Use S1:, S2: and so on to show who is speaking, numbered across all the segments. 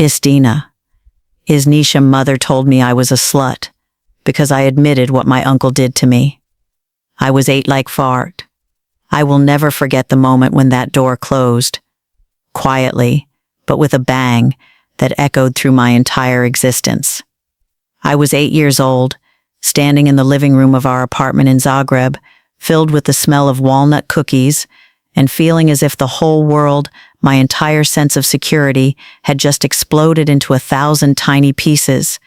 S1: Istina. His Nisha mother told me I was a slut, because I admitted what my uncle did to me. I was ate like fart. I will never forget the moment when that door closed, quietly, but with a bang that echoed through my entire existence. I was 8 years old, standing in the living room of our apartment in Zagreb, filled with the smell of walnut cookies, and feeling as if the whole world, my entire sense of security, had just exploded into 1,000 tiny pieces.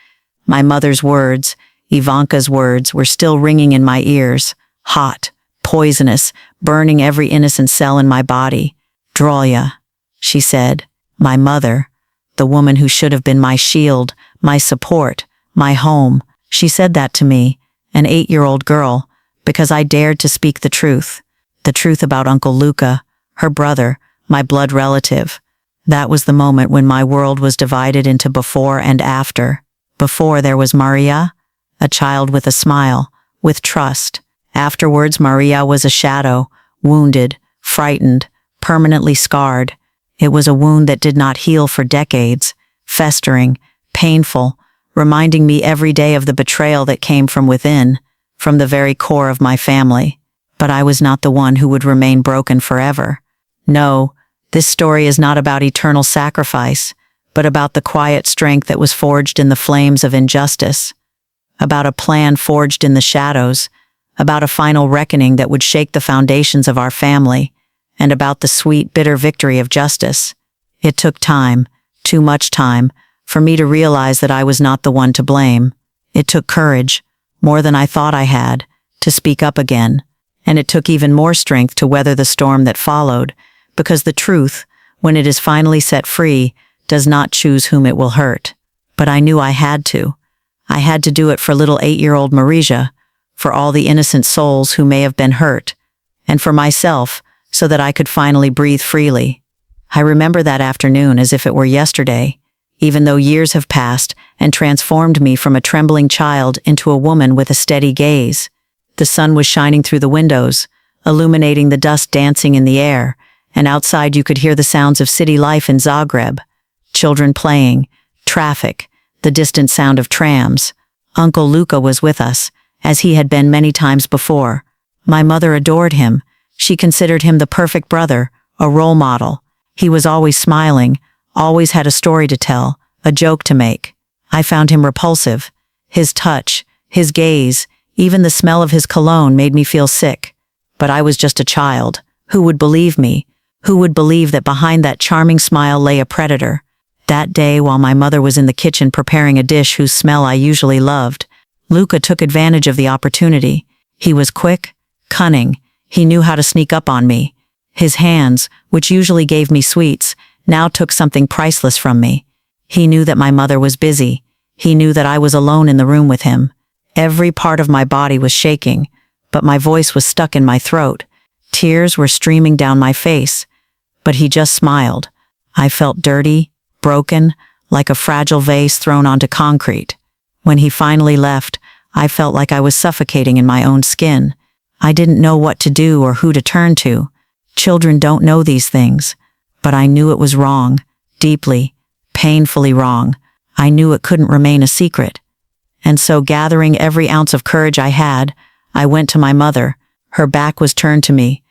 S1: My mother's words, Ivanka's words, were still ringing in my ears, hot, poisonous, burning every innocent cell in my body. "Drolya," she said, my mother, the woman who should have been my shield, my support, my home. She said that to me, an 8-year-old girl, because I dared to speak the truth about Uncle Luka, her brother, my blood relative. That was the moment when my world was divided into before and after. Before there was Maria, a child with a smile, with trust. Afterwards, Maria was a shadow, wounded, frightened, permanently scarred. It was a wound that did not heal for decades, festering, painful, reminding me every day of the betrayal that came from within, from the very core of my family. But I was not the one who would remain broken forever. No, this story is not about eternal sacrifice, but about the quiet strength that was forged in the flames of injustice, about a plan forged in the shadows, about a final reckoning that would shake the foundations of our family, and about the sweet, bitter victory of justice. It took time, too much time, for me to realize that I was not the one to blame. It took courage, more than I thought I had, to speak up again, and it took even more strength to weather the storm that followed, because the truth, when it is finally set free, does not choose whom it will hurt. But I knew I had to. I had to do it for little 8-year-old Marija, for all the innocent souls who may have been hurt, and for myself, so that I could finally breathe freely. I remember that afternoon as if it were yesterday, even though years have passed and transformed me from a trembling child into a woman with a steady gaze. The sun was shining through the windows, illuminating the dust dancing in the air, and outside you could hear the sounds of city life in Zagreb. Children playing, traffic, the distant sound of trams. Uncle Luka was with us, as he had been many times before. My mother adored him. She considered him the perfect brother, a role model. He was always smiling, always had a story to tell, a joke to make. I found him repulsive. His touch, his gaze, even the smell of his cologne made me feel sick. But I was just a child. Who would believe me? Who would believe that behind that charming smile lay a predator? That day, while my mother was in the kitchen preparing a dish whose smell I usually loved, Luka took advantage of the opportunity. He was quick, cunning. He knew how to sneak up on me. His hands, which usually gave me sweets, now took something priceless from me. He knew that my mother was busy. He knew that I was alone in the room with him. Every part of my body was shaking, but my voice was stuck in my throat. Tears were streaming down my face. But he just smiled. I felt dirty, broken, like a fragile vase thrown onto concrete. When he finally left, I felt like I was suffocating in my own skin. I didn't know what to do or who to turn to. Children don't know these things. But I knew it was wrong, deeply, painfully wrong. I knew it couldn't remain a secret. And so, gathering every ounce of courage I had, I went to my mother. Her back was turned to me.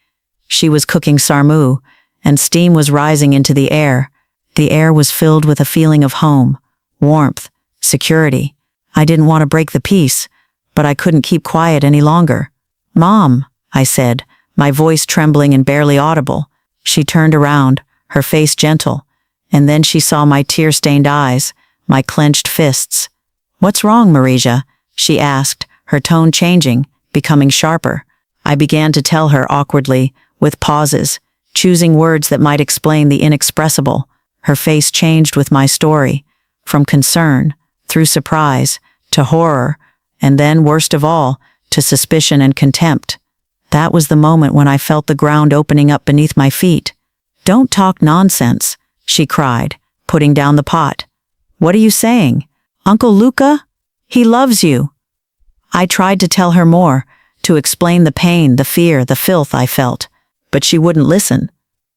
S1: She was cooking sarmu, and steam was rising into the air. The air was filled with a feeling of home, warmth, security. I didn't want to break the peace, but I couldn't keep quiet any longer. "Mom," I said, my voice trembling and barely audible. She turned around, her face gentle, and then she saw my tear-stained eyes, my clenched fists. "What's wrong, Marija?" she asked, her tone changing, becoming sharper. I began to tell her awkwardly, with pauses, choosing words that might explain the inexpressible. Her face changed with my story, from concern, through surprise, to horror, and then, worst of all, to suspicion and contempt. That was the moment when I felt the ground opening up beneath my feet. "Don't talk nonsense," she cried, putting down the pot. "What are you saying? Uncle Luka? He loves you." I tried to tell her more, to explain the pain, the fear, the filth I felt, but she wouldn't listen.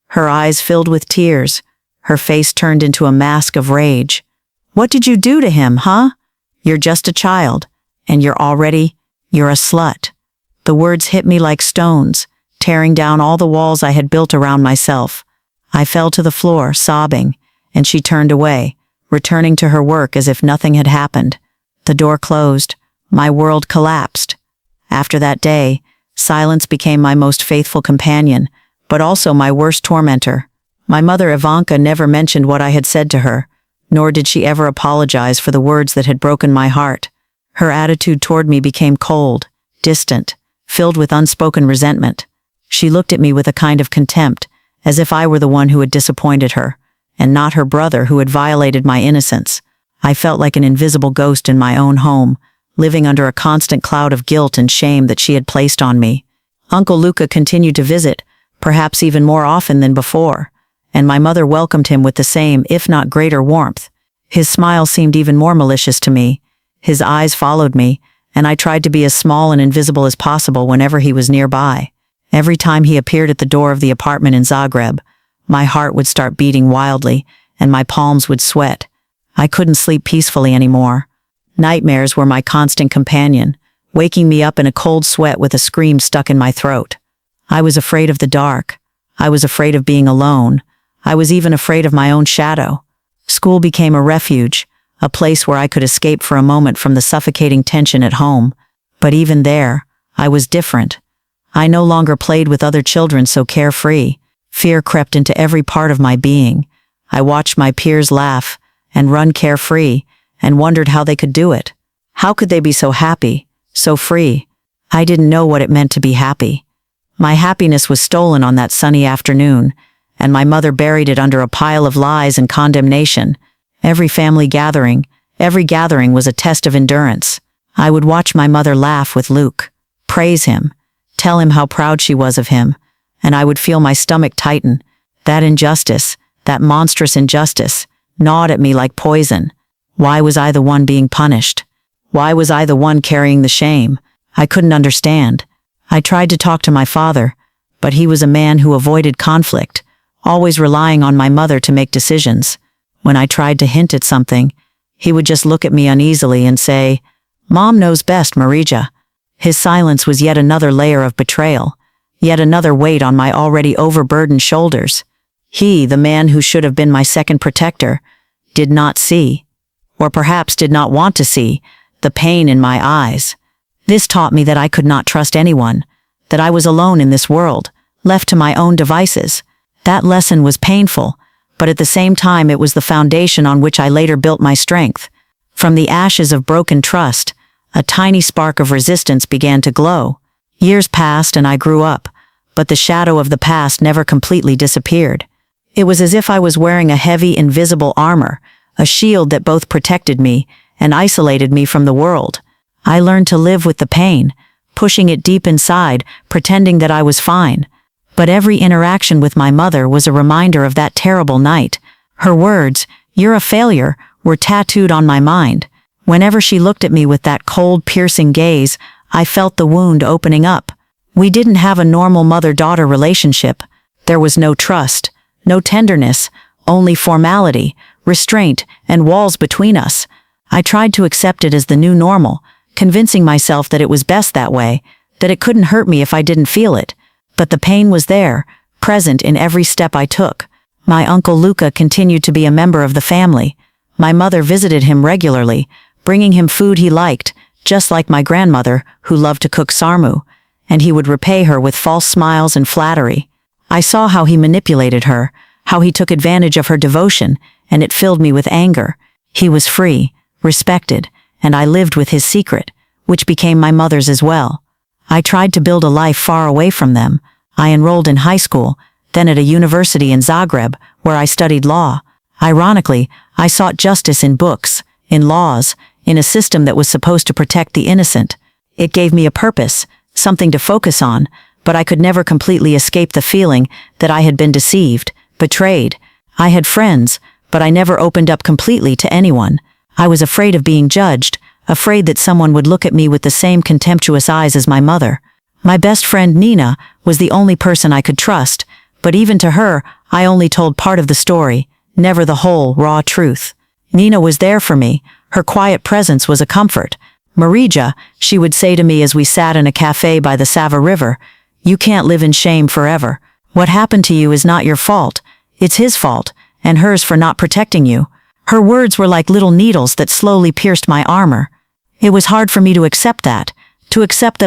S1: Her eyes filled with tears, Her face turned into a mask of rage. "What did you do to him, huh? You're just a child, and you're a slut." The words hit me like stones, tearing down all the walls I had built around myself. I fell to the floor, sobbing, and she turned away, returning to her work as if nothing had happened. The door closed. My world collapsed. After that day, silence became my most faithful companion, but also my worst tormentor. My mother Ivanka never mentioned what I had said to her, nor did she ever apologize for the words that had broken my heart. Her attitude toward me became cold, distant, filled with unspoken resentment. She looked at me with a kind of contempt, as if I were the one who had disappointed her, and not her brother who had violated my innocence. I felt like an invisible ghost in my own home, living under a constant cloud of guilt and shame that she had placed on me. Uncle Luka continued to visit, perhaps even more often than before, and my mother welcomed him with the same, if not greater, warmth. His smile seemed even more malicious to me. His eyes followed me, and I tried to be as small and invisible as possible whenever he was nearby. Every time he appeared at the door of the apartment in Zagreb, my heart would start beating wildly, and my palms would sweat. I couldn't sleep peacefully anymore. Nightmares were my constant companion, waking me up in a cold sweat with a scream stuck in my throat. I was afraid of the dark. I was afraid of being alone. I was even afraid of my own shadow. School became a refuge, a place where I could escape for a moment from the suffocating tension at home. But even there, I was different. I no longer played with other children so carefree. Fear crept into every part of my being. I watched my peers laugh and run carefree and wondered how they could do it. How could they be so happy, so free? I didn't know what it meant to be happy. My happiness was stolen on that sunny afternoon, and my mother buried it under a pile of lies and condemnation. Every gathering was a test of endurance. I would watch my mother laugh with Luke, praise him, tell him how proud she was of him, and I would feel my stomach tighten. That injustice, that monstrous injustice, gnawed at me like poison. Why was I the one being punished? Why was I the one carrying the shame? I couldn't understand. I tried to talk to my father, but he was a man who avoided conflict, always relying on my mother to make decisions. When I tried to hint at something, he would just look at me uneasily and say, "Mom knows best, Marija." His silence was yet another layer of betrayal, yet another weight on my already overburdened shoulders. He, the man who should have been my second protector, did not see, or perhaps did not want to see, the pain in my eyes. This taught me that I could not trust anyone, that I was alone in this world, left to my own devices. That lesson was painful, but at the same time it was the foundation on which I later built my strength. From the ashes of broken trust, a tiny spark of resistance began to glow. Years passed and I grew up, but the shadow of the past never completely disappeared. It was as if I was wearing a heavy, invisible armor, a shield that both protected me and isolated me from the world. I learned to live with the pain, pushing it deep inside, pretending that I was fine. But every interaction with my mother was a reminder of that terrible night. Her words, "You're a failure," were tattooed on my mind. Whenever she looked at me with that cold, piercing gaze, I felt the wound opening up. We didn't have a normal mother-daughter relationship. There was no trust, no tenderness, only formality, restraint, and walls between us. I tried to accept it as the new normal, convincing myself that it was best that way, that it couldn't hurt me if I didn't feel it. But the pain was there, present in every step I took. My Uncle Luka continued to be a member of the family. My mother visited him regularly, bringing him food he liked, just like my grandmother, who loved to cook sarmu, and he would repay her with false smiles and flattery. I saw how he manipulated her, how he took advantage of her devotion, and it filled me with anger. He was free, respected, and I lived with his secret, which became my mother's as well. I tried to build a life far away from them. I enrolled in high school, then at a university in Zagreb, where I studied law. Ironically, I sought justice in books, in laws, in a system that was supposed to protect the innocent. It gave me a purpose, something to focus on, but I could never completely escape the feeling that I had been deceived, betrayed. I had friends, but I never opened up completely to anyone. I was afraid of being judged, afraid that someone would look at me with the same contemptuous eyes as my mother. My best friend Nina was the only person I could trust, but even to her, I only told part of the story, never the whole, raw truth. Nina was there for me. Her quiet presence was a comfort. "Marija," she would say to me as we sat in a cafe by the Sava River, "you can't live in shame forever. What happened to you is not your fault. It's his fault, and hers for not protecting you." Her words were like little needles that slowly pierced my armor. It was hard for me to accept that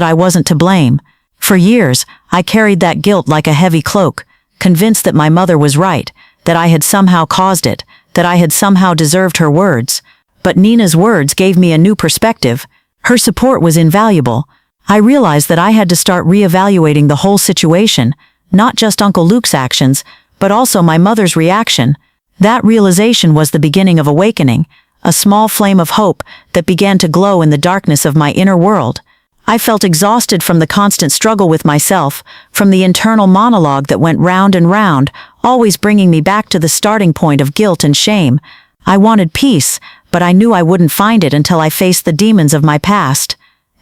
S1: I wasn't to blame. For years, I carried that guilt like a heavy cloak, convinced that my mother was right, that I had somehow caused it, that I had somehow deserved her words. But Nina's words gave me a new perspective. Her support was invaluable. I realized that I had to start reevaluating the whole situation, not just Uncle Luke's actions, but also my mother's reaction. That realization was the beginning of awakening, a small flame of hope that began to glow in the darkness of my inner world. I felt exhausted from the constant struggle with myself, from the internal monologue that went round and round, always bringing me back to the starting point of guilt and shame. I wanted peace, but I knew I wouldn't find it until I faced the demons of my past.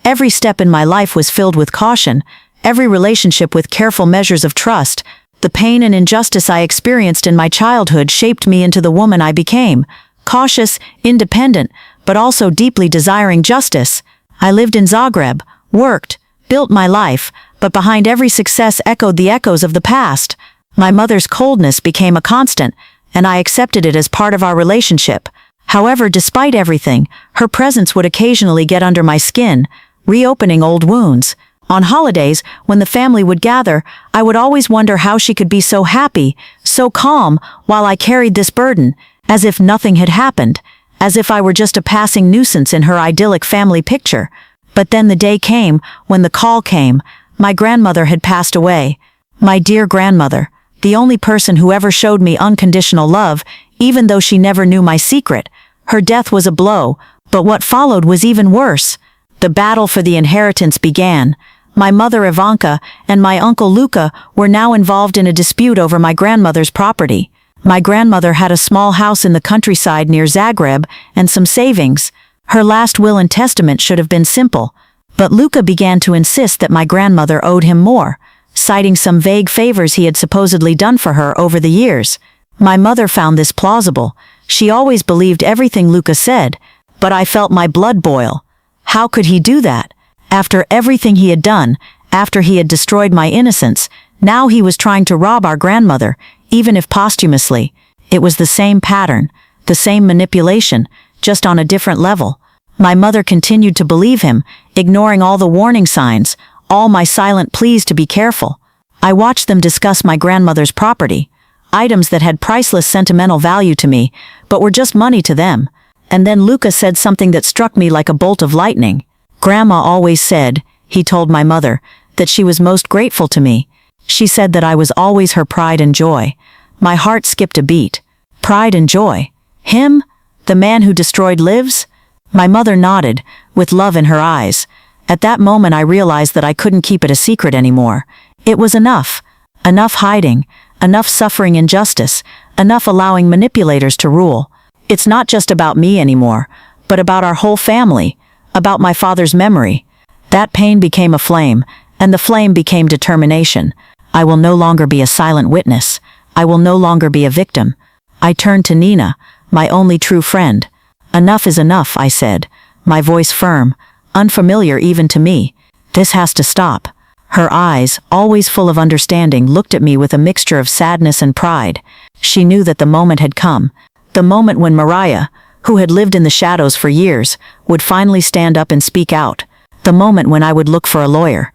S1: Every step in my life was filled with caution, every relationship with careful measures of trust. The pain and injustice I experienced in my childhood shaped me into the woman I became, cautious, independent, but also deeply desiring justice. I lived in Zagreb, worked, built my life, but behind every success echoed the echoes of the past. My mother's coldness became a constant, and I accepted it as part of our relationship. However, despite everything, her presence would occasionally get under my skin, reopening old wounds. On holidays, when the family would gather, I would always wonder how she could be so happy, so calm, while I carried this burden, as if nothing had happened, as if I were just a passing nuisance in her idyllic family picture. But then the day came, when the call came. My grandmother had passed away. My dear grandmother, the only person who ever showed me unconditional love, even though she never knew my secret. Her death was a blow, but what followed was even worse. The battle for the inheritance began. My mother Ivanka and my uncle Luka were now involved in a dispute over my grandmother's property. My grandmother had a small house in the countryside near Zagreb and some savings. Her last will and testament should have been simple, but Luka began to insist that my grandmother owed him more, citing some vague favors he had supposedly done for her over the years. My mother found this plausible. She always believed everything Luka said, but I felt my blood boil. How could he do that? After everything he had done, after he had destroyed my innocence, now he was trying to rob our grandmother, even if posthumously. It was the same pattern, the same manipulation, just on a different level. My mother continued to believe him, ignoring all the warning signs, all my silent pleas to be careful. I watched them discuss my grandmother's property, items that had priceless sentimental value to me, but were just money to them. And then Luka said something that struck me like a bolt of lightning. "Grandma always said," he told my mother, "that she was most grateful to me. She said that I was always her pride and joy." My heart skipped a beat. Pride and joy? Him? The man who destroyed lives? My mother nodded, with love in her eyes. At that moment I realized that I couldn't keep it a secret anymore. It was enough. Enough hiding. Enough suffering injustice. Enough allowing manipulators to rule. It's not just about me anymore, but about our whole family. About my father's memory. That pain became a flame, and the flame became determination. I will no longer be a silent witness. I will no longer be a victim. I turned to Nina, my only true friend. "Enough is enough," I said, my voice firm, unfamiliar even to me. "This has to stop." Her eyes, always full of understanding, looked at me with a mixture of sadness and pride. She knew that the moment had come. The moment when Mariah, who had lived in the shadows for years, would finally stand up and speak out. The moment when I would look for a lawyer.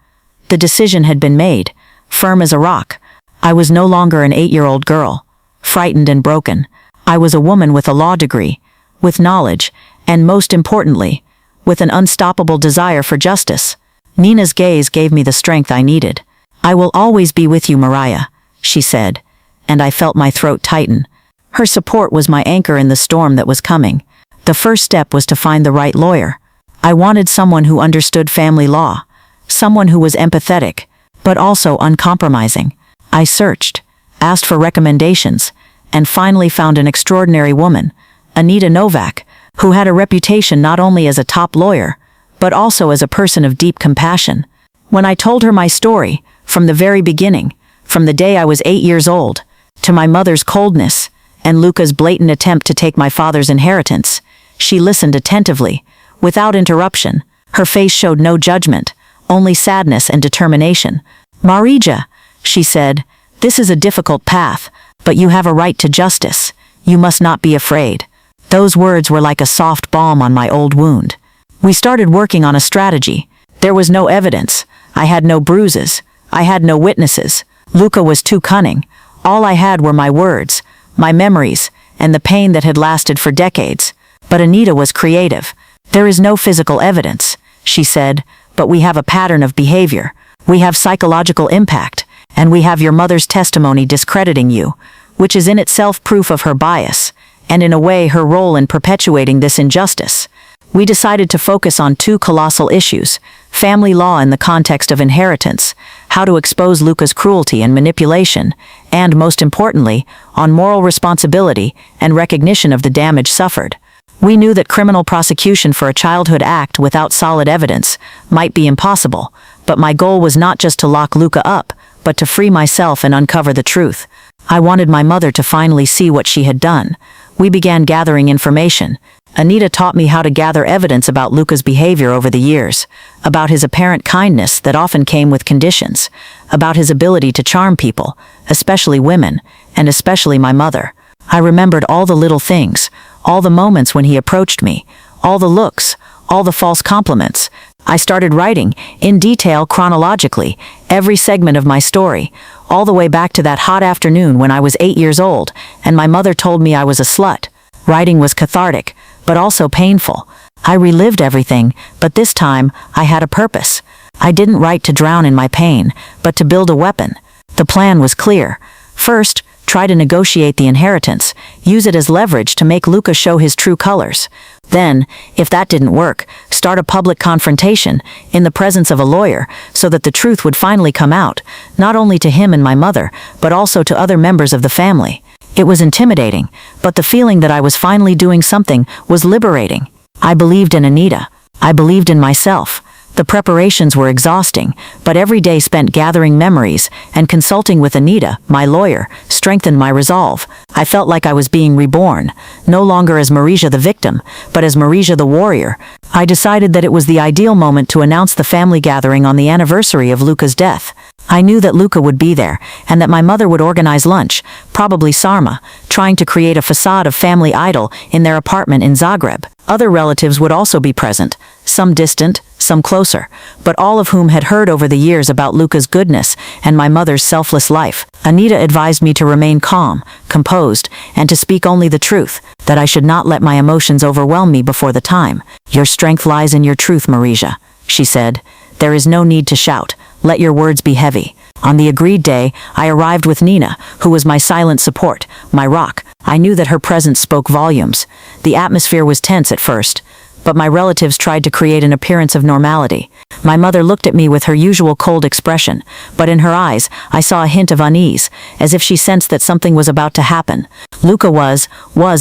S1: The decision had been made, firm as a rock. I was no longer an 8-year-old girl, frightened and broken. I was a woman with a law degree, with knowledge, and most importantly, with an unstoppable desire for justice. Nina's gaze gave me the strength I needed. "I will always be with you, Mariah," she said, and I felt my throat tighten. Her support was my anchor in the storm that was coming. The first step was to find the right lawyer. I wanted someone who understood family law, someone who was empathetic, but also uncompromising. I searched, asked for recommendations, and finally found an extraordinary woman, Anita Novak, who had a reputation not only as a top lawyer, but also as a person of deep compassion. When I told her my story, from the very beginning, from the day I was 8 years old, to my mother's coldness, and Luca's blatant attempt to take my father's inheritance. She listened attentively, without interruption. Her face showed no judgment, only sadness and determination. "Marija," she said, "this is a difficult path, but you have a right to justice. You must not be afraid." Those words were like a soft balm on my old wound. We started working on a strategy. There was no evidence. I had no bruises. I had no witnesses. Luca was too cunning. All I had were my words, my memories, and the pain that had lasted for decades. But Anita was creative. "There is no physical evidence," she said, "but we have a pattern of behavior. We have psychological impact, and we have your mother's testimony discrediting you, which is in itself proof of her bias, and in a way her role in perpetuating this injustice." We decided to focus on two colossal issues: family law in the context of inheritance, how to expose Luca's cruelty and manipulation, and, most importantly, on moral responsibility and recognition of the damage suffered. We knew that criminal prosecution for a childhood act without solid evidence might be impossible, but my goal was not just to lock Luca up, but to free myself and uncover the truth. I wanted my mother to finally see what she had done. We began gathering information. Anita taught me how to gather evidence about Luca's behavior over the years, about his apparent kindness that often came with conditions, about his ability to charm people, especially women, and especially my mother. I remembered all the little things, all the moments when he approached me, all the looks, all the false compliments. I started writing, in detail chronologically, every segment of my story, all the way back to that hot afternoon when I was 8 years old, and my mother told me I was a slut. Writing was cathartic, but also painful. I relived everything, but this time, I had a purpose. I didn't write to drown in my pain, but to build a weapon. The plan was clear. First, try to negotiate the inheritance, use it as leverage to make Luca show his true colors. Then, if that didn't work, start a public confrontation, in the presence of a lawyer, so that the truth would finally come out, not only to him and my mother, but also to other members of the family. It was intimidating, but the feeling that I was finally doing something was liberating. I believed in Anita. I believed in myself. The preparations were exhausting, but every day spent gathering memories and consulting with Anita, my lawyer, strengthened my resolve. I felt like I was being reborn, no longer as Marija the victim, but as Marija the warrior. I decided that it was the ideal moment to announce the family gathering on the anniversary of Luca's death. I knew that Luca would be there, and that my mother would organize lunch, probably sarma, trying to create a facade of family idol in their apartment in Zagreb. Other relatives would also be present, some distant, some closer, but all of whom had heard over the years about Luca's goodness and my mother's selfless life. Anita advised me to remain calm, composed, and to speak only the truth, that I should not let my emotions overwhelm me before the time. "Your strength lies in your truth, Marija," she said. "There is no need to shout. Let your words be heavy." On the agreed day, I arrived with Nina, who was my silent support, my rock. I knew that her presence spoke volumes. The atmosphere was tense at first, but my relatives tried to create an appearance of normality. My mother looked at me with her usual cold expression, but in her eyes, I saw a hint of unease, as if she sensed that something was about to happen. Luca was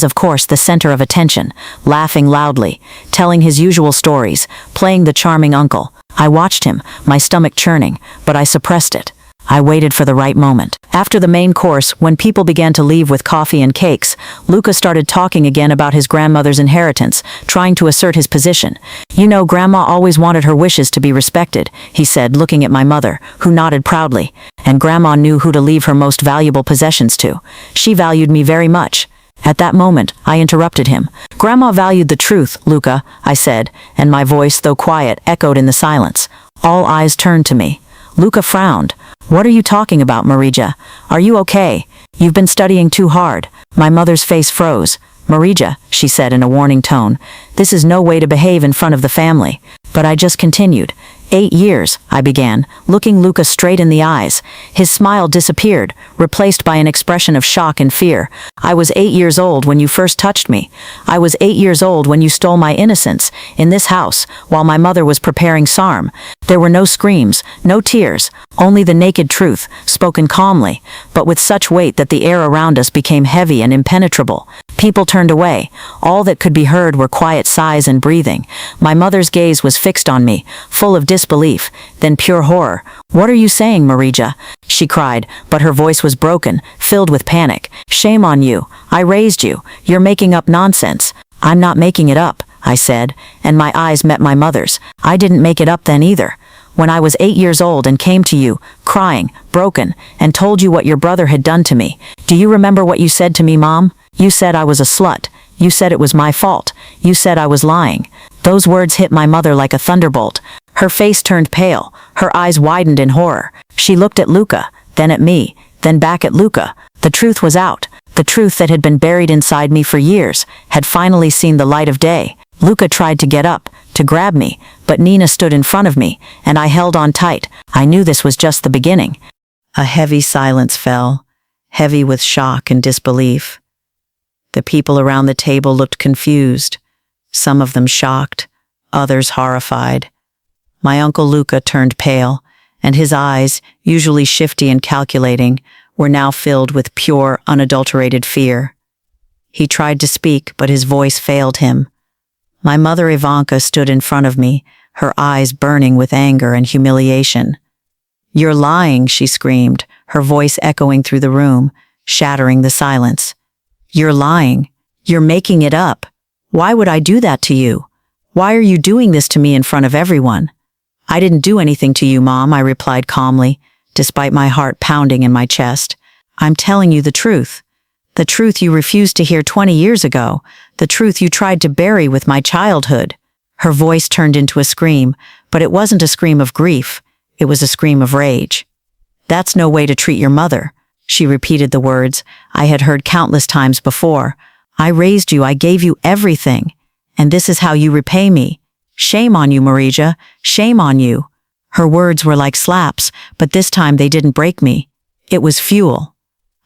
S1: of course the center of attention, laughing loudly, telling his usual stories, playing the charming uncle. I watched him, my stomach churning, but I suppressed it. I waited for the right moment. After the main course, when people began to leave with coffee and cakes, Luca started talking again about his grandmother's inheritance, trying to assert his position. "You know, Grandma always wanted her wishes to be respected," he said, looking at my mother, who nodded proudly. "And Grandma knew who to leave her most valuable possessions to. She valued me very much." At that moment, I interrupted him. "Grandma valued the truth, Luca," I said, and my voice, though quiet, echoed in the silence. All eyes turned to me. Luca frowned. "What are you talking about, Marija? Are you okay? You've been studying too hard." My mother's face froze. "Marija," she said in a warning tone, "this is no way to behave in front of the family." But I just continued. 8 years, I began, looking Luca straight in the eyes. His smile disappeared, replaced by an expression of shock and fear. "I was 8 years old when you first touched me. I was 8 years old when you stole my innocence, in this house, while my mother was preparing sarm. There were no screams, no tears, only the naked truth, spoken calmly, but with such weight that the air around us became heavy and impenetrable. People turned away. All that could be heard were quiet sighs and breathing. My mother's gaze was fixed on me, full of disbelief disbelief, then pure horror. "What are you saying, Marija?" she cried, but her voice was broken, filled with panic. "Shame on you. I raised you. You're making up nonsense." "I'm not making it up," I said, and my eyes met my mother's. "I didn't make it up then either. When I was 8 years old and came to you, crying, broken, and told you what your brother had done to me. Do you remember what you said to me, Mom? You said I was a slut. You said it was my fault. You said I was lying." Those words hit my mother like a thunderbolt. Her face turned pale, her eyes widened in horror. She looked at Luca, then at me, then back at Luca. The truth was out. The truth that had been buried inside me for years had finally seen the light of day. Luca tried to get up, to grab me, but Nina stood in front of me, and I held on tight. I knew this was just the beginning. A heavy silence fell, heavy with shock and disbelief. The people around the table looked confused, some of them shocked, others horrified. My Uncle Luca turned pale, and his eyes, usually shifty and calculating, were now filled with pure, unadulterated fear. He tried to speak, but his voice failed him. My mother Ivanka stood in front of me, her eyes burning with anger and humiliation. "You're lying," she screamed, her voice echoing through the room, shattering the silence. "You're lying. You're making it up. Why would I do that to you? Why are you doing this to me in front of everyone?" "I didn't do anything to you, Mom," I replied calmly, despite my heart pounding in my chest. "I'm telling you the truth. The truth you refused to hear 20 years ago. The truth you tried to bury with my childhood." Her voice turned into a scream, but it wasn't a scream of grief. It was a scream of rage. "That's no way to treat your mother." She repeated the words I had heard countless times before. "I raised you, I gave you everything, and this is how you repay me. Shame on you, Marija. Shame on you." Her words were like slaps, but this time they didn't break me. It was fuel.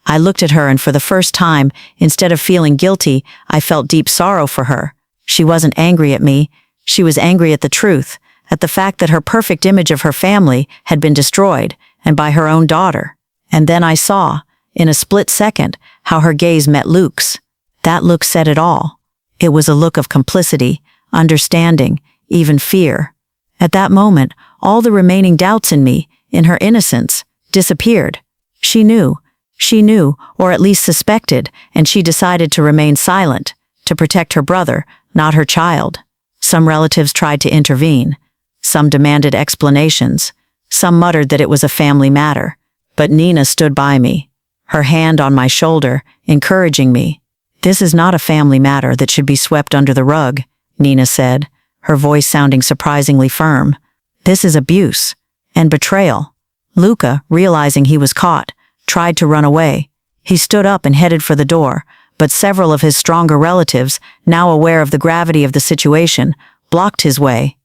S1: I looked at her, and for the first time, instead of feeling guilty, I felt deep sorrow for her. She wasn't angry at me. She was angry at the truth, at the fact that her perfect image of her family had been destroyed, and by her own daughter. And then I saw, in a split second, how her gaze met Luke's. That look said it all. It was a look of complicity, understanding, even fear. At that moment, all the remaining doubts in me, in her innocence, disappeared. She knew, or at least suspected, and she decided to remain silent, to protect her brother, not her child. Some relatives tried to intervene. Some demanded explanations. Some muttered that it was a family matter. But Nina stood by me, her hand on my shoulder, encouraging me. "This is not a family matter that should be swept under the rug," Nina said, her voice sounding surprisingly firm. "This is abuse and betrayal." Luca, realizing he was caught, tried to run away. He stood up and headed for the door, but several of his stronger relatives, now aware of the gravity of the situation, blocked his way.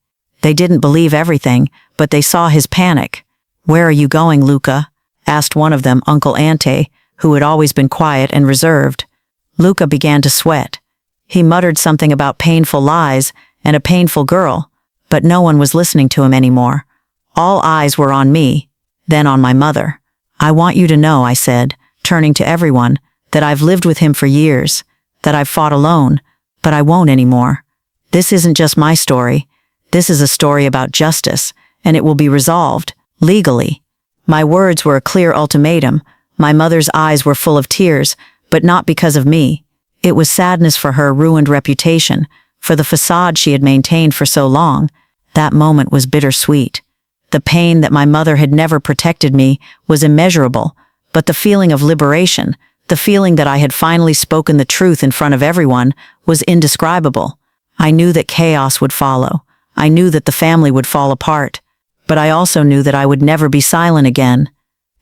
S1: They didn't believe everything, but they saw his panic. "Where are you going, Luca?" asked one of them, Uncle Ante, who had always been quiet and reserved. Luca began to sweat. He muttered something about painful lies and a painful girl, but no one was listening to him anymore. All eyes were on me, then on my mother. "I want you to know," I said, turning to everyone, "that I've lived with him for years, that I've fought alone, but I won't anymore. This isn't just my story. This is a story about justice, and it will be resolved, legally." My words were a clear ultimatum. My mother's eyes were full of tears, but not because of me. It was sadness for her ruined reputation, for the facade she had maintained for so long. That moment was bittersweet. The pain that my mother had never protected me was immeasurable, but the feeling of liberation, the feeling that I had finally spoken the truth in front of everyone, was indescribable. I knew that chaos would follow. I knew that the family would fall apart. But I also knew that I would never be silent again.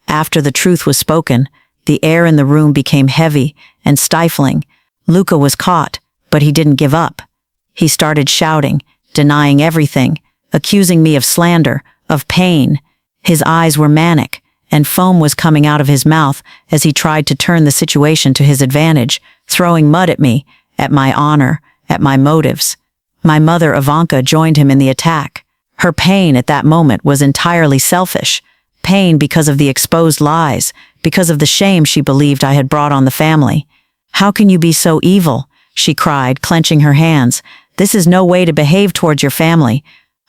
S1: After the truth was spoken, the air in the room became heavy and stifling. Luca was caught, but he didn't give up. He started shouting, denying everything, accusing me of slander, of pain. His eyes were manic, and foam was coming out of his mouth as he tried to turn the situation to his advantage, throwing mud at me, at my honor, at my motives. My mother Ivanka joined him in the attack. Her pain at that moment was entirely selfish. Pain because of the exposed lies, because of the shame she believed I had brought on the family. "How can you be so evil?" she cried, clenching her hands. "This is no way to behave towards your family."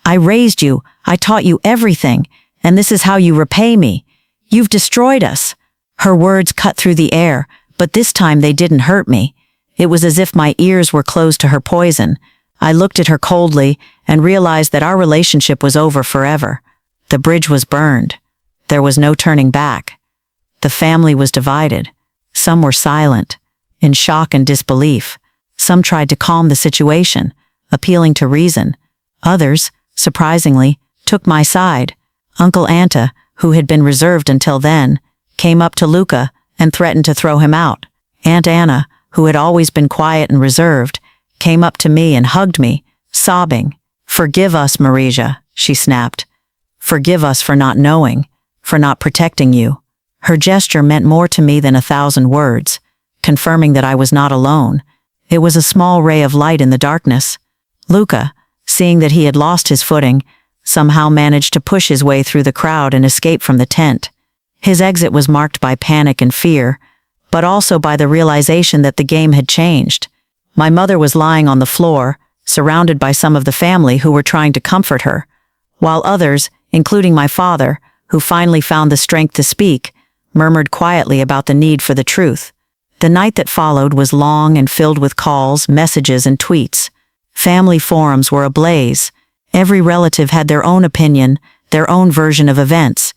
S1: I raised you, I taught you everything, and this is how you repay me. You've destroyed us." Her words cut through the air, but this time they didn't hurt me. It was as if my ears were closed to her poison. I looked at her coldly and realized that our relationship was over forever. The bridge was burned. There was no turning back. The family was divided. Some were silent, in shock and disbelief. Some tried to calm the situation, appealing to reason. Others, surprisingly, took my side. Uncle Anta, who had been reserved until then, came up to Luca and threatened to throw him out. Aunt Anna, who had always been quiet and reserved, came up to me and hugged me, sobbing. "Forgive us, Marija," she snapped. "Forgive us for not knowing, for not protecting you." Her gesture meant more to me than 1,000 words, confirming that I was not alone. It was a small ray of light in the darkness. Luca, seeing that he had lost his footing, somehow managed to push his way through the crowd and escape from the tent. His exit was marked by panic and fear, but also by the realization that the game had changed. My mother was lying on the floor, surrounded by some of the family who were trying to comfort her, while others, including my father, who finally found the strength to speak, murmured quietly about the need for the truth. The night that followed was long and filled with calls, messages, and tweets. Family forums were ablaze. Every relative had their own opinion, their own version of events.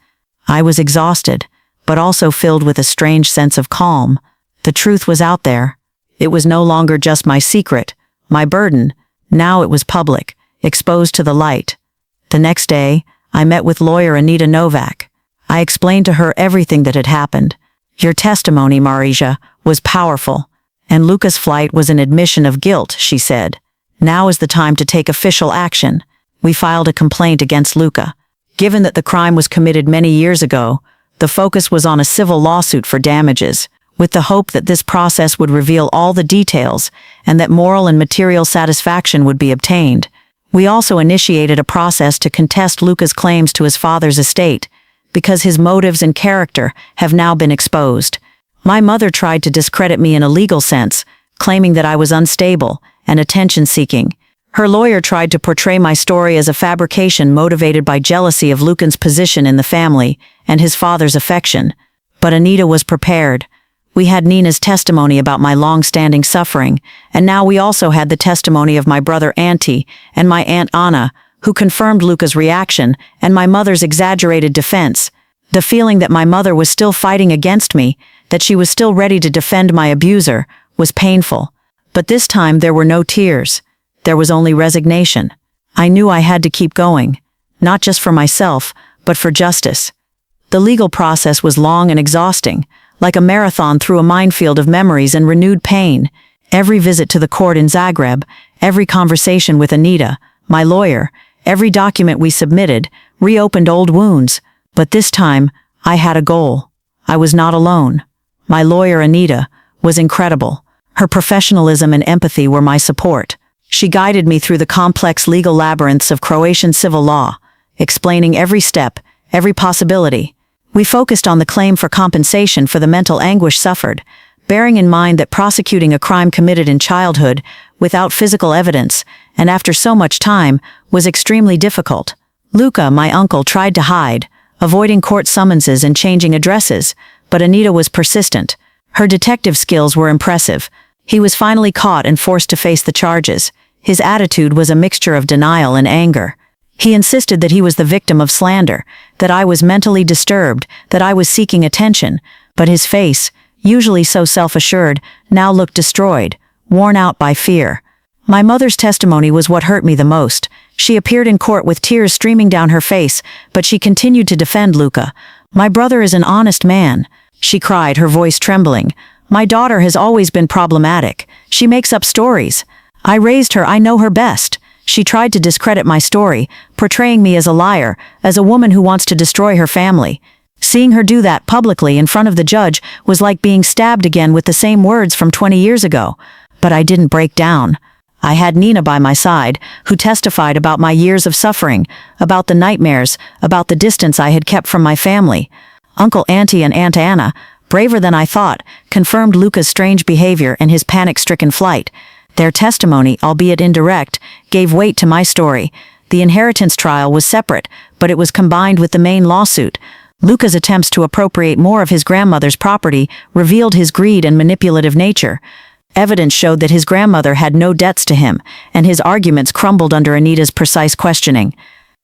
S1: I was exhausted, but also filled with a strange sense of calm. The truth was out there. It was no longer just my secret, my burden. Now it was public, exposed to the light. The next day, I met with lawyer Anita Novak. I explained to her everything that had happened. "Your testimony, Marija, was powerful, and Luca's flight was an admission of guilt," she said. "Now is the time to take official action." We filed a complaint against Luca. Given that the crime was committed many years ago, the focus was on a civil lawsuit for damages, with the hope that this process would reveal all the details and that moral and material satisfaction would be obtained. We also initiated a process to contest Luca's claims to his father's estate, because his motives and character have now been exposed. My mother tried to discredit me in a legal sense, claiming that I was unstable and attention-seeking. Her lawyer tried to portray my story as a fabrication motivated by jealousy of Lucan's position in the family and his father's affection. But Anita was prepared. We had Nina's testimony about my long-standing suffering, and now we also had the testimony of my brother Auntie and my Aunt Anna, who confirmed Luca's reaction and my mother's exaggerated defense. The feeling that my mother was still fighting against me, that she was still ready to defend my abuser, was painful. But this time there were no tears. There was only resignation. I knew I had to keep going, not just for myself, but for justice. The legal process was long and exhausting, like a marathon through a minefield of memories and renewed pain. Every visit to the court in Zagreb, every conversation with Anita, my lawyer, every document we submitted, reopened old wounds. But this time, I had a goal. I was not alone. My lawyer, Anita, was incredible. Her professionalism and empathy were my support. She guided me through the complex legal labyrinths of Croatian civil law, explaining every step, every possibility. We focused on the claim for compensation for the mental anguish suffered, bearing in mind that prosecuting a crime committed in childhood, without physical evidence, and after so much time, was extremely difficult. Luca, my uncle, tried to hide, avoiding court summonses and changing addresses, but Anita was persistent. Her detective skills were impressive. He was finally caught and forced to face the charges. His attitude was a mixture of denial and anger. He insisted that he was the victim of slander, that I was mentally disturbed, that I was seeking attention, but his face, usually so self-assured, now looked destroyed, worn out by fear. My mother's testimony was what hurt me the most. She appeared in court with tears streaming down her face, but she continued to defend Luca. "My brother is an honest man," she cried, her voice trembling. "My daughter has always been problematic. She makes up stories. I raised her, I know her best." She tried to discredit my story, portraying me as a liar, as a woman who wants to destroy her family. Seeing her do that publicly in front of the judge was like being stabbed again with the same words from 20 years ago. But I didn't break down. I had Nina by my side, who testified about my years of suffering, about the nightmares, about the distance I had kept from my family. Uncle Auntie and Aunt Anna, braver than I thought, confirmed Luca's strange behavior and his panic-stricken flight. Their testimony, albeit indirect, gave weight to my story. The inheritance trial was separate, but it was combined with the main lawsuit. Luca's attempts to appropriate more of his grandmother's property revealed his greed and manipulative nature. Evidence showed that his grandmother had no debts to him, and his arguments crumbled under Anita's precise questioning.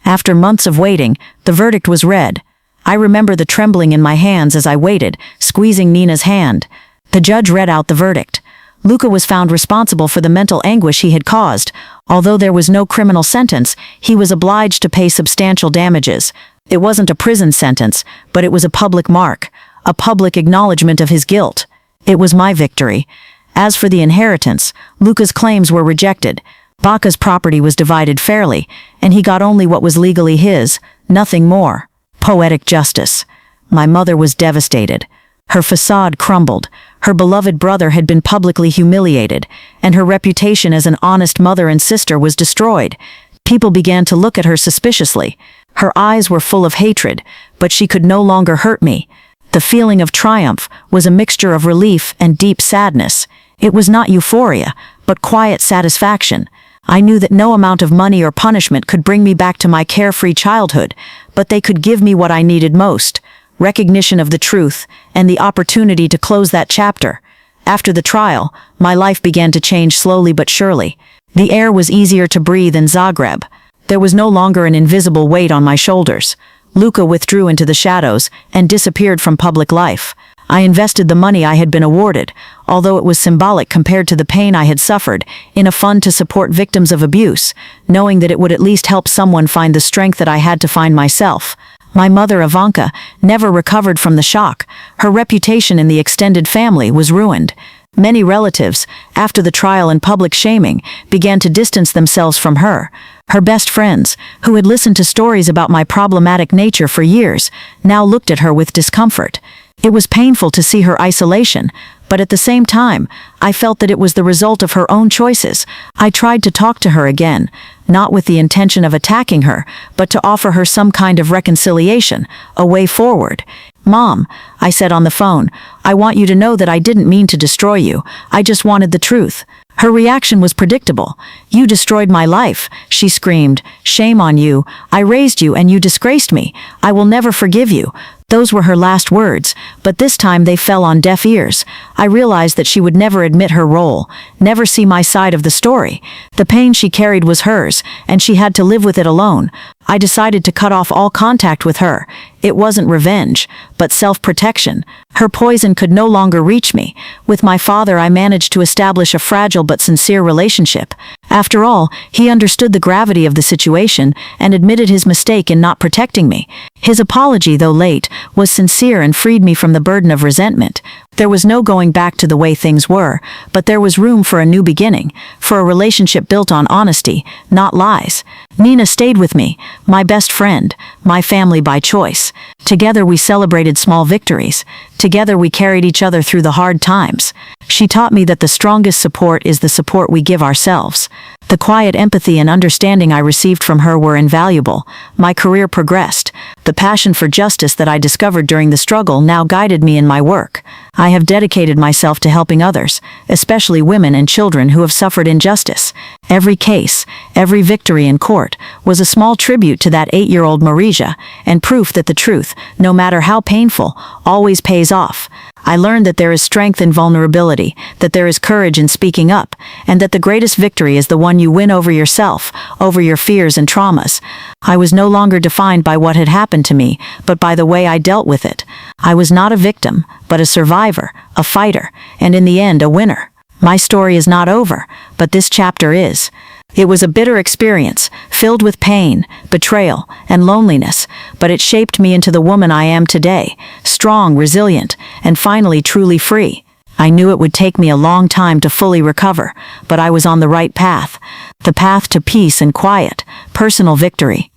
S1: After months of waiting, the verdict was read. I remember the trembling in my hands as I waited, squeezing Nina's hand. The judge read out the verdict. Luca was found responsible for the mental anguish he had caused. Although there was no criminal sentence, he was obliged to pay substantial damages. It wasn't a prison sentence, but it was a public mark, a public acknowledgement of his guilt. It was my victory. As for the inheritance, Luca's claims were rejected. Baca's property was divided fairly, and he got only what was legally his, nothing more. Poetic justice. My mother was devastated. Her facade crumbled. Her beloved brother had been publicly humiliated, and her reputation as an honest mother and sister was destroyed. People began to look at her suspiciously. Her eyes were full of hatred, but she could no longer hurt me. The feeling of triumph was a mixture of relief and deep sadness. It was not euphoria, but quiet satisfaction. I knew that no amount of money or punishment could bring me back to my carefree childhood, but they could give me what I needed most: recognition of the truth and the opportunity to close that chapter. After the trial, my life began to change slowly but surely. The air was easier to breathe in Zagreb. There was no longer an invisible weight on my shoulders. Luca withdrew into the shadows and disappeared from public life. I invested the money I had been awarded, although it was symbolic compared to the pain I had suffered, in a fund to support victims of abuse, knowing that it would at least help someone find the strength that I had to find myself. My mother, Ivanka, never recovered from the shock. Her reputation in the extended family was ruined. Many relatives, after the trial and public shaming, began to distance themselves from her. Her best friends, who had listened to stories about my problematic nature for years, now looked at her with discomfort. It was painful to see her isolation, but at the same time, I felt that it was the result of her own choices. I tried to talk to her again, not with the intention of attacking her, but to offer her some kind of reconciliation, a way forward. "Mom," I said on the phone, "I want you to know that I didn't mean to destroy you. I just wanted the truth." Her reaction was predictable. "You destroyed my life," she screamed. "Shame on you. I raised you and you disgraced me. I will never forgive you." Those were her last words, but this time they fell on deaf ears. I realized that she would never admit her role, never see my side of the story. The pain she carried was hers, and she had to live with it alone. I decided to cut off all contact with her. It wasn't revenge, but self-protection. Her poison could no longer reach me. With my father, I managed to establish a fragile but sincere relationship. After all, he understood the gravity of the situation and admitted his mistake in not protecting me. His apology, though late, was sincere and freed me from the burden of resentment. There was no going back to the way things were, but there was room for a new beginning, for a relationship built on honesty, not lies. Nina stayed with me, my best friend, my family by choice. Together we celebrated small victories. Together we carried each other through the hard times. She taught me that the strongest support is the support we give ourselves. The quiet empathy and understanding I received from her were invaluable. My career progressed. The passion for justice that I discovered during the struggle now guided me in my work. I have dedicated myself to helping others, especially women and children who have suffered injustice. Every case, every victory in court, was a small tribute to that 8-year-old Marija, and proof that the truth, no matter how painful, always pays off. I learned that there is strength in vulnerability, that there is courage in speaking up, and that the greatest victory is the one you win over yourself, over your fears and traumas. I was no longer defined by what had happened to me, but by the way I dealt with it. I was not a victim, but a survivor, a fighter, and in the end a winner. My story is not over, but this chapter is. It was a bitter experience, filled with pain, betrayal, and loneliness, but it shaped me into the woman I am today, strong, resilient, and finally truly free. I knew it would take me a long time to fully recover, but I was on the right path, the path to peace and quiet, personal victory.